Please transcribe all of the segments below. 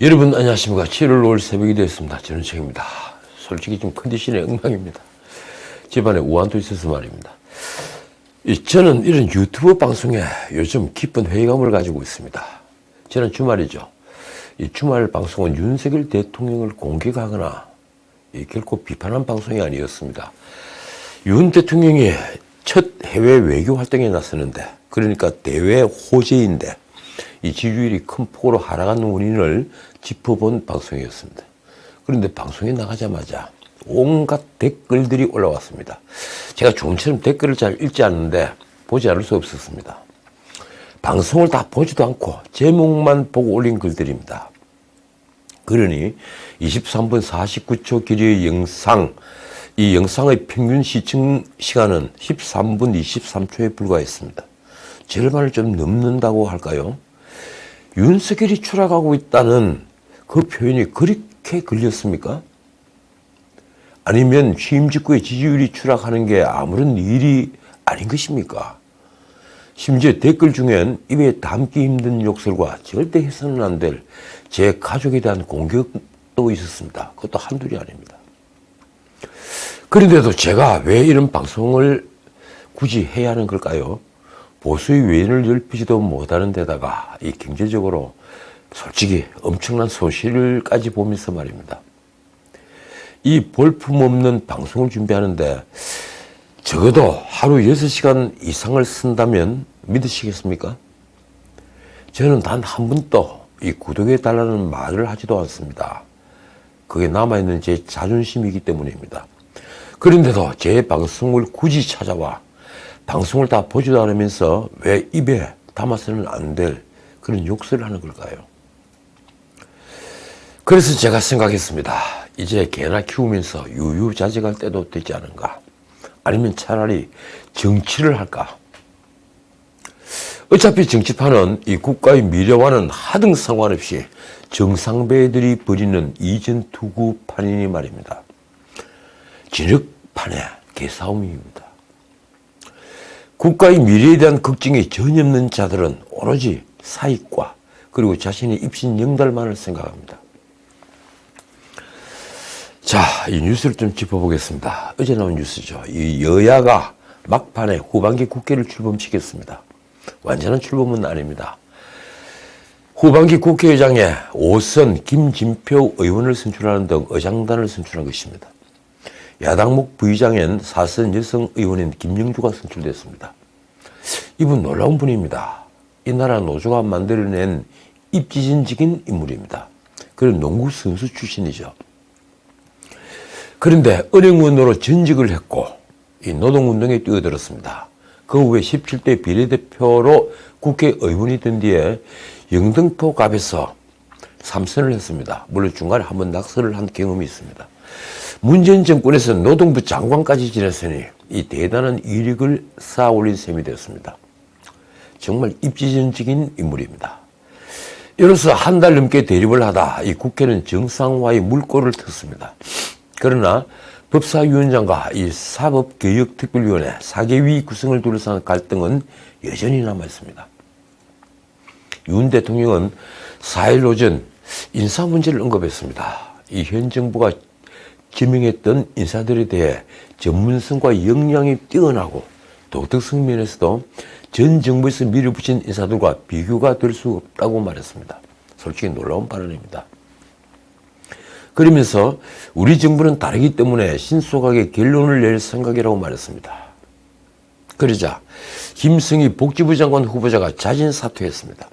여러분 안녕하십니까. 7월 5일 새벽이 되었습니다. 저는 책입니다. 솔직히 좀 컨디션이 엉망입니다. 집안에 우환도 있어서 말입니다. 저는 이런 유튜브 방송에 요즘 깊은 회의감을 가지고 있습니다. 저는 주말이죠. 이 주말 방송은 윤석열 대통령을 공격하거나 결코 비판한 방송이 아니었습니다. 윤 대통령이 첫 해외 외교 활동에 나서는데, 그러니까 대외 호재인데 이 지지율이 큰 폭으로 하락한 원인을 짚어본 방송이었습니다. 그런데 방송에 나가자마자 온갖 댓글들이 올라왔습니다. 제가 조금처럼 댓글을 잘 읽지 않는데 보지 않을 수 없었습니다. 방송을 다 보지도 않고 제목만 보고 올린 글들입니다. 그러니 23분 49초 길이의 영상, 이 영상의 평균 시청 시간은 13분 23초에 불과했습니다. 절반을 좀 넘는다고 할까요? 윤석열이 추락하고 있다는 그 표현이 그렇게 걸렸습니까? 아니면 취임 직후에 지지율이 추락하는 게 아무런 일이 아닌 것입니까? 심지어 댓글 중엔 입에 담기 힘든 욕설과 절대 해서는 안 될 제 가족에 대한 공격도 있었습니다. 그것도 한둘이 아닙니다. 그런데도 제가 왜 이런 방송을 굳이 해야 하는 걸까요? 보수의 외연을 넓히지도 못하는 데다가 이 경제적으로 솔직히 엄청난 손실까지 보면서 말입니다. 이 볼품없는 방송을 준비하는데 적어도 하루 6시간 이상을 쓴다면 믿으시겠습니까? 저는 단 한 번도 이 구독해달라는 말을 하지도 않습니다. 그게 남아있는 제 자존심이기 때문입니다. 그런데도 제 방송을 굳이 찾아와 방송을 다 보지도 않으면서 왜 입에 담아서는 안 될 그런 욕설을 하는 걸까요? 그래서 제가 생각했습니다. 이제 개나 키우면서 유유자적할 때도 되지 않은가? 아니면 차라리 정치를 할까? 어차피 정치판은 이 국가의 미래와는 하등 상관없이 정상배들이 벌이는 이전투구판이니 말입니다. 진흙판의 개싸움입니다. 국가의 미래에 대한 걱정이 전혀 없는 자들은 오로지 사익과 그리고 자신의 입신 영달만을 생각합니다. 자, 이 뉴스를 좀 짚어보겠습니다. 어제 나온 뉴스죠. 이 여야가 막판에 후반기 국회를 출범시켰습니다. 완전한 출범은 아닙니다. 후반기 국회의장에 5선 김진표 의원을 선출하는 등 의장단을 선출한 것입니다. 야당목 부의장엔 4선 여성 의원인 김영주가 선출됐습니다. 이분 놀라운 분입니다. 이 나라 노조가 만들어낸 입지전적인 인물입니다. 그런 농구 선수 출신이죠. 그런데 은행원으로 전직을 했고 이 노동운동에 뛰어들었습니다. 그 후에 17대 비례대표로 국회의원이 된 뒤에 영등포갑에서 3선을 했습니다. 물론 중간에 한번 낙선을 한 경험이 있습니다. 문재인 정권에서 노동부 장관까지 지냈으니 이 대단한 이력을 쌓아 올린 셈이 되었습니다. 정말 입지전적인 인물입니다. 이로써 한 달 넘게 대립을 하다 이 국회는 정상화의 물꼬를 텄습니다. 그러나 법사위원장과 이 사법개혁특별위원회 4개위 구성을 둘러싼 갈등은 여전히 남아있습니다. 윤 대통령은 4일 오전 인사 문제를 언급했습니다. 이 현 정부가 지명했던 인사들에 대해 전문성과 역량이 뛰어나고 도덕성 면에서도 전 정부에서 밀어붙인 인사들과 비교가 될 수 없다고 말했습니다. 솔직히 놀라운 발언입니다. 그러면서 우리 정부는 다르기 때문에 신속하게 결론을 낼 생각이라고 말했습니다. 그러자 김승희 복지부 장관 후보자가 자진 사퇴했습니다.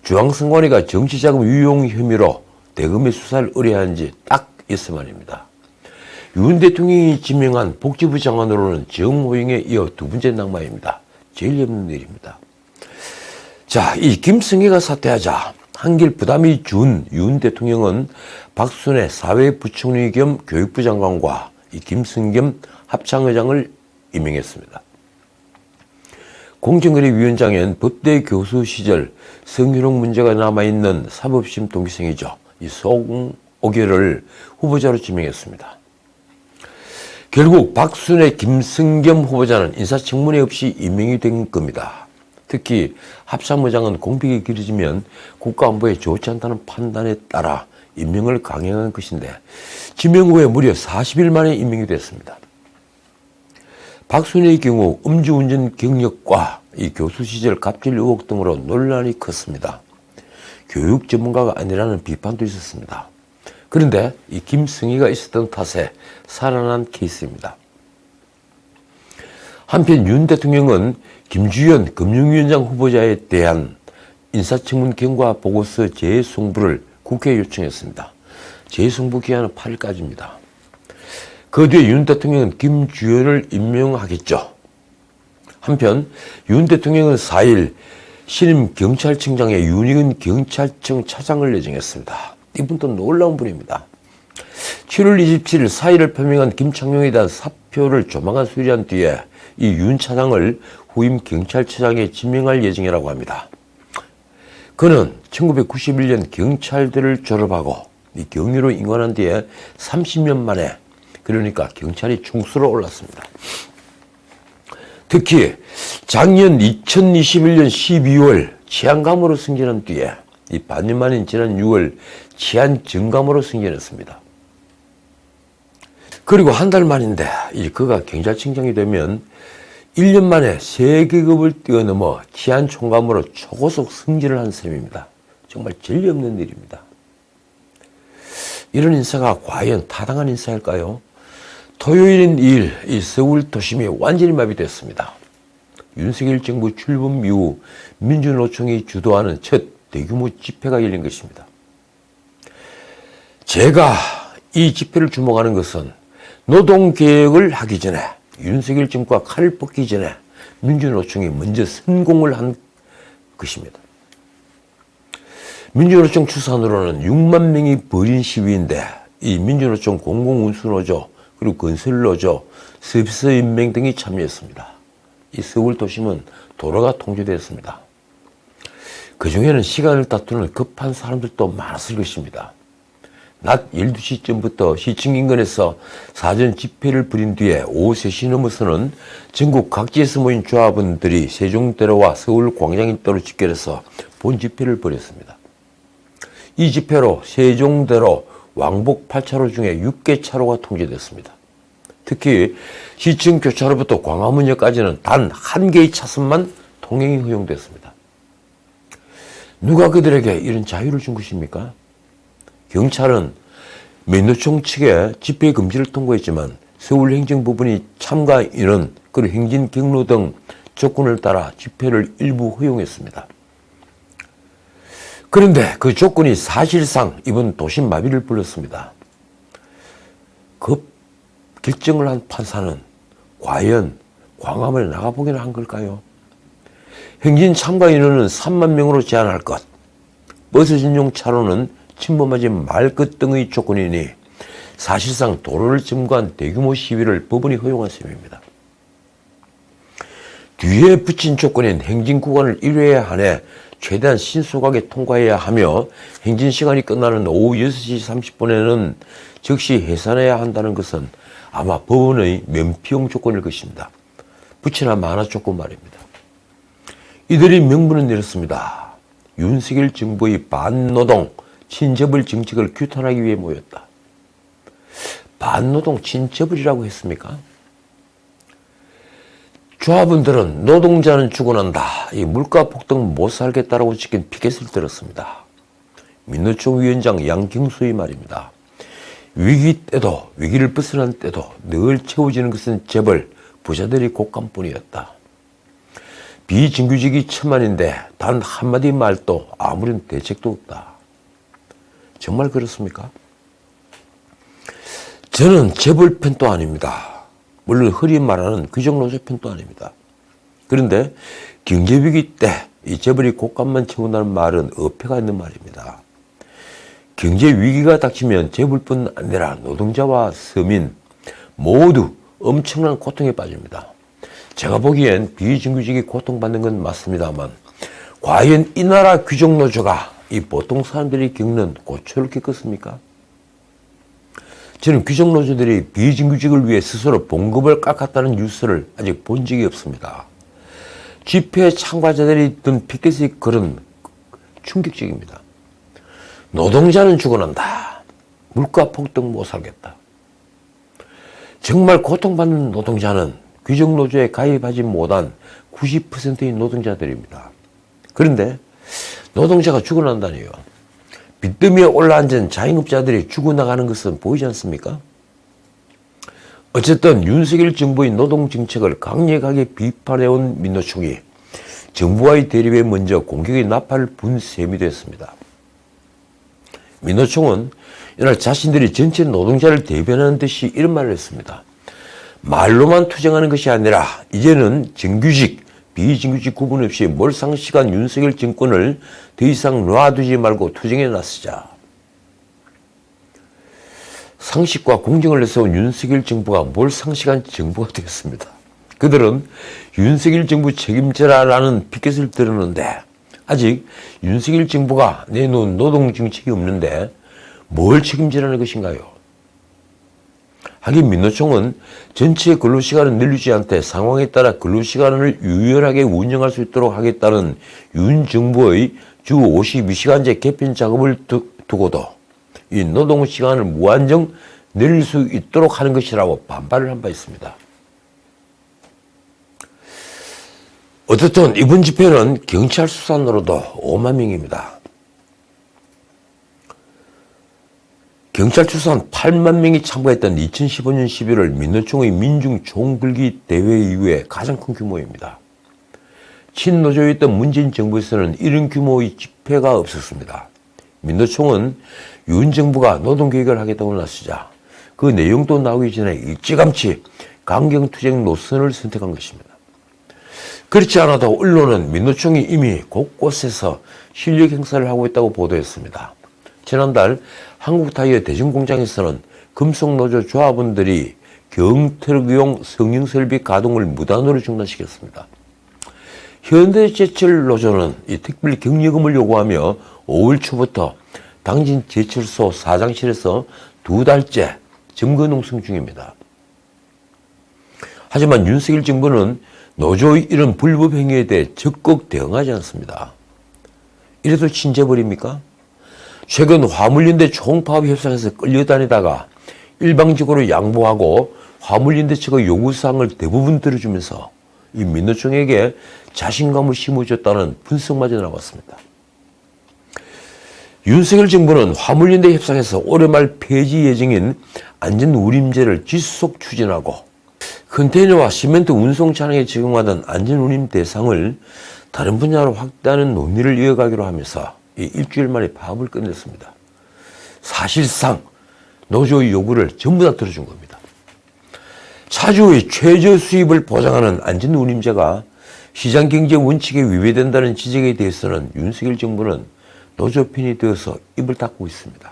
중앙선관위가 정치자금 유용 혐의로 대검의 수사를 의뢰한 지 딱 있어 말입니다. 윤 대통령이 지명한 복지부 장관으로는 정호영에 이어 두 번째 낙마입니다. 제일 없는 일입니다. 자, 이 김승희가 사퇴하자 한결 부담이 준 윤 대통령은 박순애 사회부총리 겸 교육부 장관과 이 김승겸 합창의장을 임명했습니다. 공정거래위원장엔 법대 교수 시절 성희롱 문제가 남아있는 사법심 동기생이죠. 이 송옥열을 후보자로 지명했습니다. 결국 박순애 김승겸 후보자는 인사청문회 없이 임명이 된 겁니다. 특히 합참의장은 공백이 길어지면 국가안보에 좋지 않다는 판단에 따라 임명을 강행한 것인데 지명 후에 무려 40일 만에 임명이 됐습니다. 박순애의 경우 음주운전 경력과 이 교수 시절 갑질 의혹 등으로 논란이 컸습니다. 교육 전문가가 아니라는 비판도 있었습니다. 그런데 이 김승희가 있었던 탓에 살아난 케이스입니다. 한편 윤 대통령은 김주현 금융위원장 후보자에 대한 인사청문 경과 보고서 재송부를 국회에 요청했습니다. 재송부 기한은 8일까지입니다. 그 뒤에 윤 대통령은 김주현을 임명하겠죠. 한편 윤 대통령은 4일 신임 경찰청장에 윤익은 경찰청 차장을 예정했습니다. 이분도 놀라운 분입니다. 7월 27일 사의를 표명한 김창룡에 대한 사표를 조만간 수리한 뒤에 이 윤 차장을 후임 경찰청장에 지명할 예정이라고 합니다. 그는 1991년 경찰대를 졸업하고 이 경위로 임관한 뒤에 30년 만에 그러니까 경찰이 총수로 올랐습니다. 특히 작년 2021년 12월 치안감으로 승진한 뒤에 이 반년 만인 지난 6월 치안정감으로 승진했습니다. 그리고 한 달 만인데 그가 경찰청장이 되면 1년 만에 3계급을 뛰어넘어 치안총감으로 초고속 승진을 한 셈입니다. 정말 진리 없는 일입니다. 이런 인사가 과연 타당한 인사일까요? 토요일인 2일 이 서울 도심이 완전히 마비됐습니다. 윤석열 정부 출범 이후 민주노총이 주도하는 첫 대규모 집회가 열린 것입니다. 제가 이 집회를 주목하는 것은 노동개혁을 하기 전에 윤석열 정부가 칼을 뽑기 전에 민주노총이 먼저 성공을 한 것입니다. 민주노총 추산으로는 6만 명이 벌인 시위인데 이 민주노총 공공운수노조 그리고 건설노조, 서비스연맹 등이 참여했습니다. 이 서울 도심은 도로가 통제되었습니다. 그 중에는 시간을 다투는 급한 사람들도 많았을 것입니다. 낮 12시쯤부터 시청 인근에서 사전 집회를 벌인 뒤에 오후 3시 넘어서는 전국 각지에서 모인 조합원들이 세종대로와 서울광장일대로 집결해서 본 집회를 벌였습니다. 이 집회로 세종대로 왕복 8차로 중에 6개 차로가 통제됐습니다. 특히 시청 교차로부터 광화문역까지는 단 한 개의 차선만 통행이 허용됐습니다. 누가 그들에게 이런 자유를 준 것입니까? 경찰은 민노총 측에 집회 금지를 통보했지만 서울행정법원이 참가 인원 그리고 행진 경로 등 조건을 따라 집회를 일부 허용했습니다. 그런데 그 조건이 사실상 이번 도심 마비를 불렀습니다. 급 결정을 한 판사는 과연 광화문에 나가보기나 한 걸까요? 행진 참가 인원은 3만 명으로 제한할 것, 버스 전용 차로는 침범하지 말 것 등의 조건이니 사실상 도로를 점거한 대규모 시위를 법원이 허용한 셈입니다. 뒤에 붙인 조건인 행진 구간을 1회 안에 최대한 신속하게 통과해야 하며 행진 시간이 끝나는 오후 6시 30분에는 즉시 해산해야 한다는 것은 아마 법원의 면피용 조건일 것입니다. 붙이나 마나 조건 말입니다. 이들의 명분은 이렇습니다. 윤석열 정부의 반노동, 친재벌 정책을 규탄하기 위해 모였다. 반노동, 친재벌이라고 했습니까? 조합원들은 노동자는 죽어난다. 이 물가 폭등 못 살겠다라고 지킨 피켓을 들었습니다. 민노총 위원장 양경수의 말입니다. 위기 때도 위기를 벗어난 때도 늘 채워지는 것은 재벌, 부자들이 곶감뿐이었다. 비정규직이 천만인데 단 한마디 말도 아무런 대책도 없다. 정말 그렇습니까? 저는 재벌 편도 아닙니다. 물론 흔히 말하는 귀족노조 편도 아닙니다. 그런데 경제위기 때 이 재벌이 곶감만 채운다는 말은 어폐가 있는 말입니다. 경제위기가 닥치면 재벌뿐 아니라 노동자와 서민 모두 엄청난 고통에 빠집니다. 제가 보기엔 비정규직이 고통받는 건 맞습니다만 과연 이 나라 귀족노조가 이 보통 사람들이 겪는 고초를 겪었습니까? 저는 귀족노조들이 비정규직을 위해 스스로 봉급을 깎았다는 뉴스를 아직 본 적이 없습니다. 집회 참가자들이 든 피켓의 글은 충격적입니다. 노동자는 죽어난다. 물가 폭등 못 살겠다. 정말 고통받는 노동자는 귀족노조에 가입하지 못한 90%의 노동자들입니다. 그런데 노동자가 죽어난다니요. 빚더미에 올라앉은 자영업자들이 죽어나가는 것은 보이지 않습니까? 어쨌든 윤석열 정부의 노동정책을 강력하게 비판해온 민노총이 정부와의 대립에 먼저 공격의 나팔을 분 셈이 됐습니다. 민노총은 이날 자신들이 전체 노동자를 대변하는 듯이 이런 말을 했습니다. 말로만 투쟁하는 것이 아니라 이제는 정규직, 비정규직 구분 없이 몰상식한 윤석열 정권을 더 이상 놔두지 말고 투쟁에 나서자. 상식과 공정을 내세운 윤석열 정부가 몰상식한 정부가 되었습니다. 그들은 윤석열 정부 책임져라라는 피켓을 들었는데 아직 윤석열 정부가 내놓은 노동정책이 없는데 뭘 책임지라는 것인가요? 하긴 민노총은 전체 근로시간을 늘리지 않되 상황에 따라 근로시간을 유연하게 운영할 수 있도록 하겠다는 윤 정부의 주 52시간제 개편 작업을 두고도 이 노동시간을 무한정 늘릴 수 있도록 하는 것이라고 반발을 한 바 있습니다. 어쨌든 이번 집회는 경찰 수산으로도 5만 명입니다. 경찰 추산 8만 명이 참가했던 2015년 11월 민노총의 민중 총글기 대회 이후에 가장 큰 규모입니다. 친노조였던 문재인 정부에서는 이런 규모의 집회가 없었습니다. 민노총은 윤 정부가 노동개혁을 하겠다고 나서자 그 내용도 나오기 전에 일찌감치 강경투쟁 노선을 선택한 것입니다. 그렇지 않아도 언론은 민노총이 이미 곳곳에서 실력 행사를 하고 있다고 보도했습니다. 지난달 한국타이어 대전공장에서는 금속노조 조합원들이 경트럭용 성형설비 가동을 무단으로 중단시켰습니다. 현대제철노조는 이 특별 경력금을 요구하며 5월 초부터 당진 제철소 사장실에서 2달째 점거농성 중입니다. 하지만 윤석열 정부는 노조의 이런 불법 행위에 대해 적극 대응하지 않습니다. 이래도 친재벌입니까? 최근 화물연대 총파업 협상에서 끌려다니다가 일방적으로 양보하고 화물연대 측의 요구사항을 대부분 들어주면서 이 민노총에게 자신감을 심어줬다는 분석마저 나왔습니다. 윤석열 정부는 화물연대 협상에서 올해 말 폐지 예정인 안전운임제를 지속 추진하고 컨테이너와 시멘트 운송 차량에 적용하던 안전운임 대상을 다른 분야로 확대하는 논의를 이어가기로 하면서 일주일 만에 파업을 끝냈습니다. 사실상 노조의 요구를 전부 다 들어준 겁니다. 차주의 최저 수입을 보장하는 안전운임제가 시장경제 원칙에 위배된다는 지적에 대해서는 윤석열 정부는 노조 편이 되어서 입을 닫고 있습니다.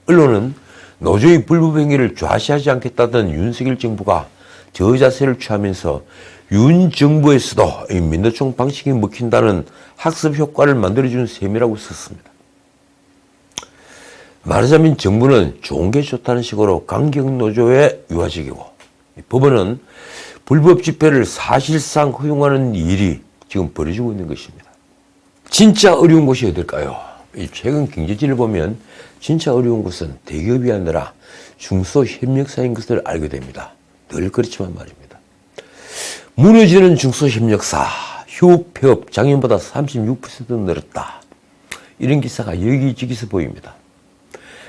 언론은 노조의 불법 행위를 좌시하지 않겠다던 윤석열 정부가 저자세를 취하면서 윤 정부에서도 민노총 방식이 먹힌다는 학습 효과를 만들어준 셈이라고 썼습니다. 말하자면 정부는 좋은 게 좋다는 식으로 강경노조에 유화적이고 법원은 불법 집회를 사실상 허용하는 일이 지금 벌어지고 있는 것입니다. 진짜 어려운 곳이 어딜까요? 최근 경제지를 보면 진짜 어려운 곳은 대기업이 아니라 중소협력사인 것을 알게 됩니다. 늘 그렇지만 말입니다. 무너지는 중소협력사, 휴폐업 작년보다 36% 늘었다. 이런 기사가 여기저기서 보입니다.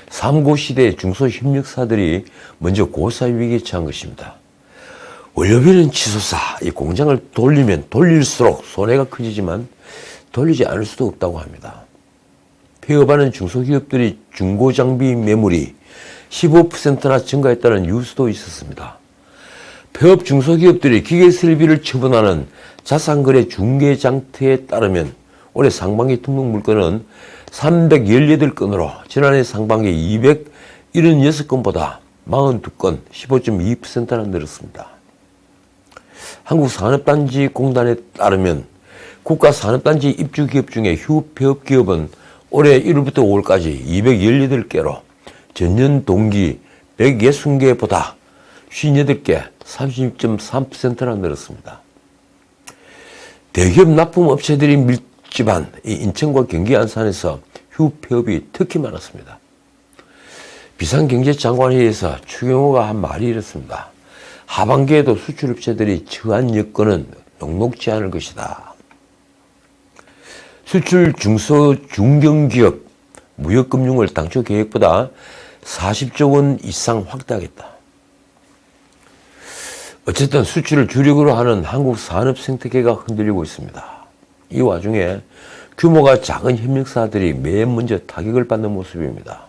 3고 시대의 중소협력사들이 먼저 고사 위기에 처한 것입니다. 원료비는 치솟아 이 공장을 돌리면 돌릴수록 손해가 커지지만 돌리지 않을 수도 없다고 합니다. 폐업하는 중소기업들이 중고장비 매물이 15%나 증가했다는 뉴스도 있었습니다. 폐업 중소기업들이 기계설비를 처분하는 자산거래 중개장터에 따르면 올해 상반기 등록 물건은 318건으로 지난해 상반기 276건보다 42건, 15.2%나 늘었습니다. 한국산업단지공단에 따르면 국가산업단지 입주기업 중에 휴폐업 기업은 올해 1월부터 5월까지 218개로 전년 동기 160개보다 58개, 36.3%나 늘었습니다. 대기업 납품업체들이 밀집한 이 인천과 경기 안산에서 휴폐업이 특히 많았습니다. 비상경제장관회의에서 추경호가 한 말이 이렇습니다. 하반기에도 수출업체들이 처한 여건은 녹록지 않을 것이다. 수출 중견기업 무역금융을 당초 계획보다 40조 원 이상 확대하겠다. 어쨌든 수출을 주력으로 하는 한국 산업 생태계가 흔들리고 있습니다. 이 와중에 규모가 작은 협력사들이 맨 먼저 타격을 받는 모습입니다.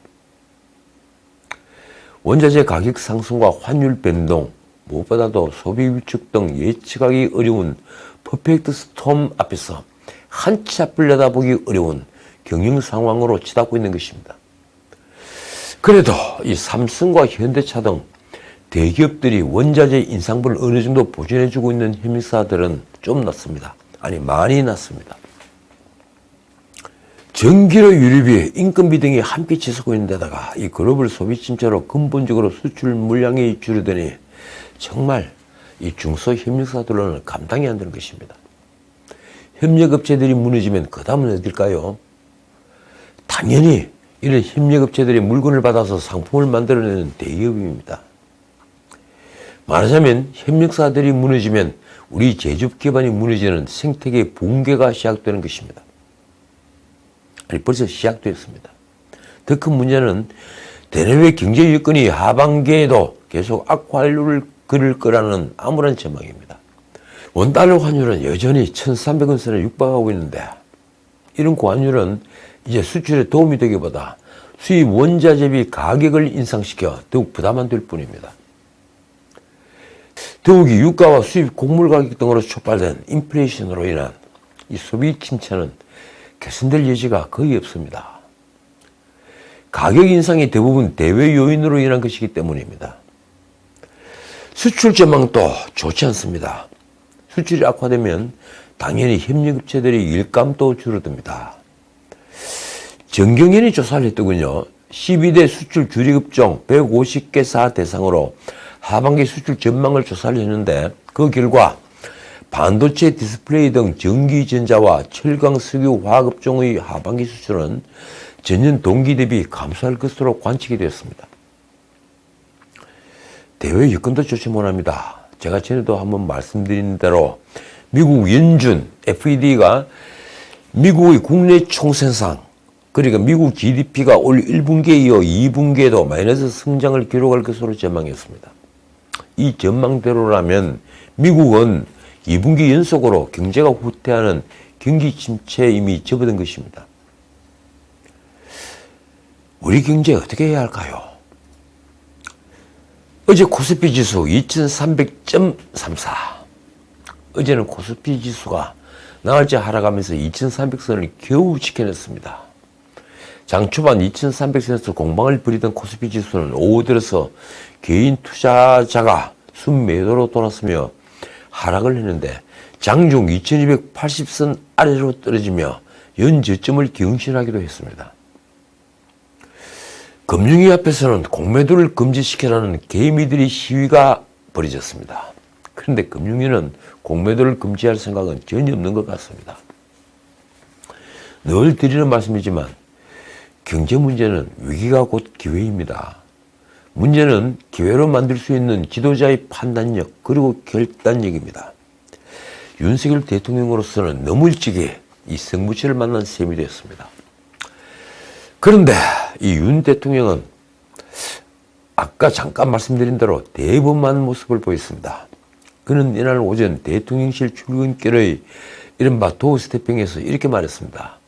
원자재 가격 상승과 환율 변동, 무엇보다도 소비 위축 등 예측하기 어려운 퍼펙트 스톰 앞에서 한치 앞을 내다보기 어려운 경영 상황으로 치닫고 있는 것입니다. 그래도 이 삼성과 현대차 등 대기업들이 원자재 인상분을 어느 정도 보전해주고 있는 협력사들은 좀 낫습니다. 아니, 많이 낫습니다. 전기료 유류비, 인건비 등이 함께 치솟고 있는 데다가 이 글로벌 소비 침체로 근본적으로 수출 물량이 줄어드니 정말 이 중소협력사들로는 감당이 안 되는 것입니다. 협력업체들이 무너지면 그 다음은 어딜까요? 당연히 이런 협력업체들이 물건을 받아서 상품을 만들어내는 대기업입니다. 말하자면 협력사들이 무너지면 우리 제조업 기반이 무너지는 생태계 붕괴가 시작되는 것입니다. 아니, 벌써 시작되었습니다. 더 큰 문제는 대내외 경제 여건이 하반기에도 계속 악화를 그릴 거라는 암울한 전망입니다. 원달러 환율은 여전히 1,300원 선에 육박하고 있는데 이런 고환율은 이제 수출에 도움이 되기보다 수입 원자재비 가격을 인상시켜 더욱 부담만 될 뿐입니다. 더욱이 유가와 수입 곡물 가격 등으로 촉발된 인플레이션으로 인한 이 소비 침체는 개선될 여지가 거의 없습니다. 가격 인상이 대부분 대외 요인으로 인한 것이기 때문입니다. 수출 전망도 좋지 않습니다. 수출이 악화되면 당연히 협력업체들의 일감도 줄어듭니다. 정경련이 조사를 했더군요. 12대 수출 주력업종 150개사 대상으로 하반기 수출 전망을 조사를 했는데 그 결과 반도체, 디스플레이 등 전기전자와 철강, 석유, 화학업종의 하반기 수출은 전년 동기 대비 감소할 것으로 관측이 되었습니다. 대외 여건도 좋지 못합니다. 제가 전에도 한번 말씀드린 대로 미국 연준 FED가 미국의 국내 총생산, 그러니까 미국 GDP가 올 1분기에 이어 2분기에도 마이너스 성장을 기록할 것으로 전망했습니다. 이 전망대로라면 미국은 2분기 연속으로 경제가 후퇴하는 경기 침체에 이미 접어든 것입니다. 우리 경제 어떻게 해야 할까요? 어제 코스피 지수 2300.34. 어제는 코스피 지수가 나흘째 하락하면서 2300선을 겨우 지켜냈습니다. 장 초반 2300선에서 공방을 벌이던 코스피 지수는 오후 들어서 개인 투자자가 순매도로 돌았으며 하락을 했는데 장중 2280선 아래로 떨어지며 연저점을 경신하기도 했습니다. 금융위 앞에서는 공매도를 금지시키라는 개미들의 시위가 벌어졌습니다. 그런데 금융위는 공매도를 금지할 생각은 전혀 없는 것 같습니다. 늘 드리는 말씀이지만 경제 문제는 위기가 곧 기회입니다. 문제는 기회로 만들 수 있는 지도자의 판단력 그리고 결단력입니다. 윤석열 대통령으로서는 너무 일찍이 이 성부치를 만난 셈이 되었습니다. 그런데 이 윤 대통령은 아까 잠깐 말씀드린 대로 대범한 모습을 보였습니다. 그는 이날 오전 대통령실 출근길의 이른바 도어스태핑에서 이렇게 말했습니다.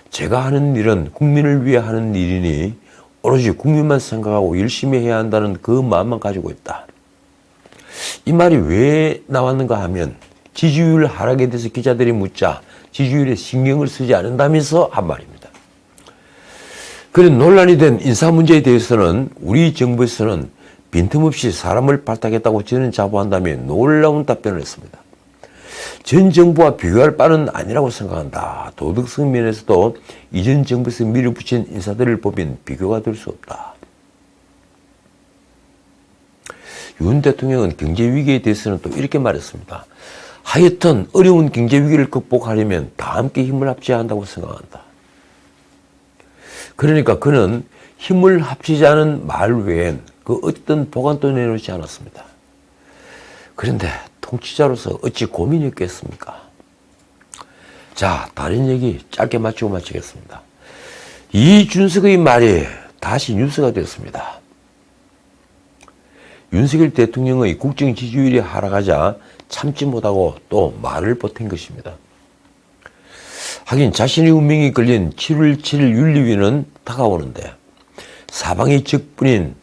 제가 하는 일은 국민을 위해 하는 일이니 오로지 국민만 생각하고 열심히 해야 한다는 그 마음만 가지고 있다. 이 말이 왜 나왔는가 하면 지지율 하락에 대해서 기자들이 묻자 지지율에 신경을 쓰지 않는다면서 한 말입니다. 그런 논란이 된 인사 문제에 대해서는 우리 정부에서는 빈틈없이 사람을 발탁했다고 저는 자부한다며 놀라운 답변을 했습니다. 전 정부와 비교할 바는 아니라고 생각한다. 도덕성 면에서도 이전 정부에서 밀어붙인 인사들을 보면 비교가 될 수 없다. 윤 대통령은 경제 위기에 대해서는 또 이렇게 말했습니다. 하여튼 어려운 경제 위기를 극복하려면 다 함께 힘을 합쳐야 한다고 생각한다. 그러니까 그는 힘을 합치자는 말 외엔 그 어떤 보관도 내놓지 않았습니다. 그런데 통치자로서 어찌 고민이 없겠습니까? 자, 다른 얘기 짧게 마치고 마치겠습니다. 이준석의 말이 다시 뉴스가 됐습니다. 윤석열 대통령의 국정 지지율이 하락하자 참지 못하고 또 말을 보탠 것입니다. 하긴 자신의 운명이 걸린 7월 7일 윤리위는 다가오는데 사방이 적분인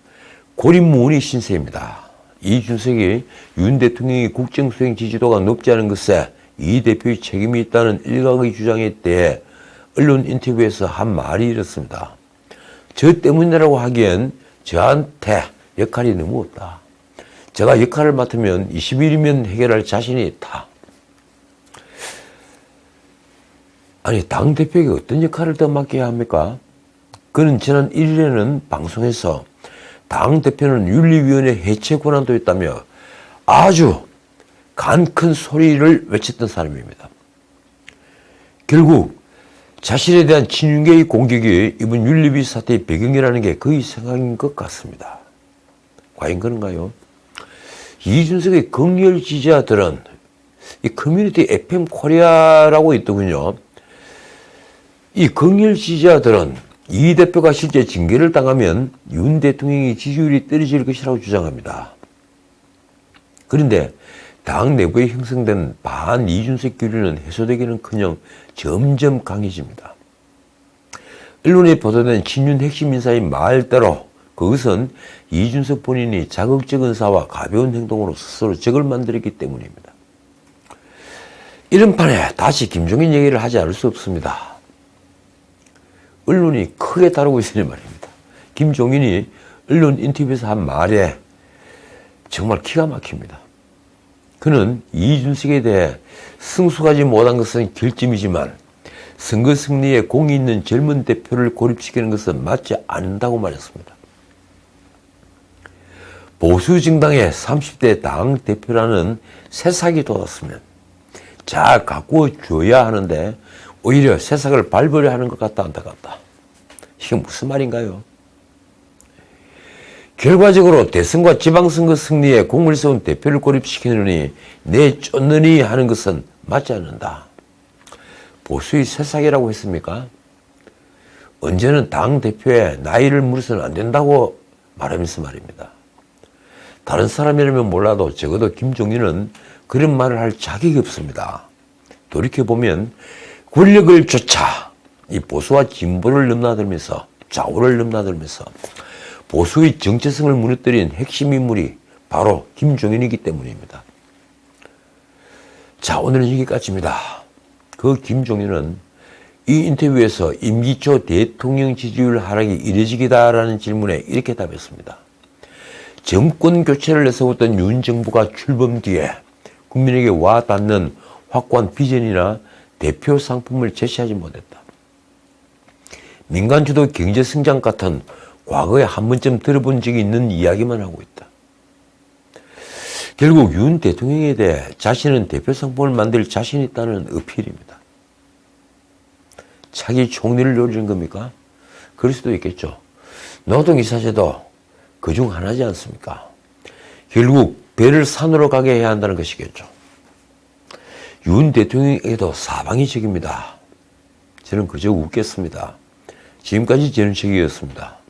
고립무원이 신세입니다. 이준석이 윤 대통령의 국정 수행 지지도가 높지 않은 것에 이 대표의 책임이 있다는 일각의 주장에 대해 언론 인터뷰에서 한 말이 이렇습니다. 저 때문이라고 하기엔 저한테 역할이 너무 없다. 제가 역할을 맡으면 20일이면 해결할 자신이 있다. 아니, 당대표에게 어떤 역할을 더 맡겨야 합니까? 그는 지난 1일에는 방송에서 당대표는 윤리위원회 해체 권한도 있다며 아주 간 큰 소리를 외쳤던 사람입니다. 결국 자신에 대한 친윤계의 공격이 이번 윤리위 사태의 배경이라는 게 그의 생각인 것 같습니다. 과연 그런가요? 이준석의 극렬 지지자들은 이 커뮤니티 FM 코리아라고 있더군요. 이 극렬 지지자들은 이 대표가 실제 징계를 당하면 윤 대통령의 지지율이 떨어질 것이라고 주장합니다. 그런데 당 내부에 형성된 반 이준석 교류는 해소되기는커녕 점점 강해집니다. 언론에 보도된 친윤 핵심 인사의 말대로 그것은 이준석 본인이 자극적 언사와 가벼운 행동으로 스스로 적을 만들었기 때문입니다. 이런 판에 다시 김종인 얘기를 하지 않을 수 없습니다. 언론이 크게 다루고 있으니 말입니다. 김종인이 언론 인터뷰에서 한 말에 정말 기가 막힙니다. 그는 이준석에 대해 승수하지 못한 것은 결점이지만 선거 승리에 공이 있는 젊은 대표를 고립시키는 것은 맞지 않는다고 말했습니다. 보수 정당의 30대 당 대표라는 새싹이 돋았으면 잘 가꾸어 줘야 하는데 오히려 새싹을 밟으려 하는 것 같다 안타깝다. 이게 무슨 말인가요? 결과적으로 대선과 지방선거 승리에 공을 세운 대표를 고립시키느니 내쫓느니 하는 것은 맞지 않는다. 보수의 새싹이라고 했습니까? 언제는 당대표의 나이를 물어서는 안 된다고 말하면서 말입니다. 다른 사람이라면 몰라도 적어도 김종인은 그런 말을 할 자격이 없습니다. 돌이켜보면 권력을 쫓아 이 보수와 진보를 넘나들면서 좌우를 넘나들면서 보수의 정체성을 무너뜨린 핵심 인물이 바로 김종인이기 때문입니다. 자, 오늘은 여기까지입니다. 그 김종인은 이 인터뷰에서 임기 초 대통령 지지율 하락이 이례적이다라는 질문에 이렇게 답했습니다. 정권 교체를 내세웠던 윤 정부가 출범 뒤에 국민에게 와닿는 확고한 비전이나 대표 상품을 제시하지 못했다. 민간주도 경제성장 같은 과거에 한 번쯤 들어본 적이 있는 이야기만 하고 있다. 결국 윤 대통령에 대해 자신은 대표 상품을 만들 자신이 있다는 어필입니다. 차기 총리를 노리는 겁니까? 그럴 수도 있겠죠. 노동이사제도 그중 하나지 않습니까? 결국 배를 산으로 가게 해야 한다는 것이겠죠. 윤 대통령에게도 사방이 적입니다. 저는 그저 웃겠습니다. 지금까지 전우책이었습니다.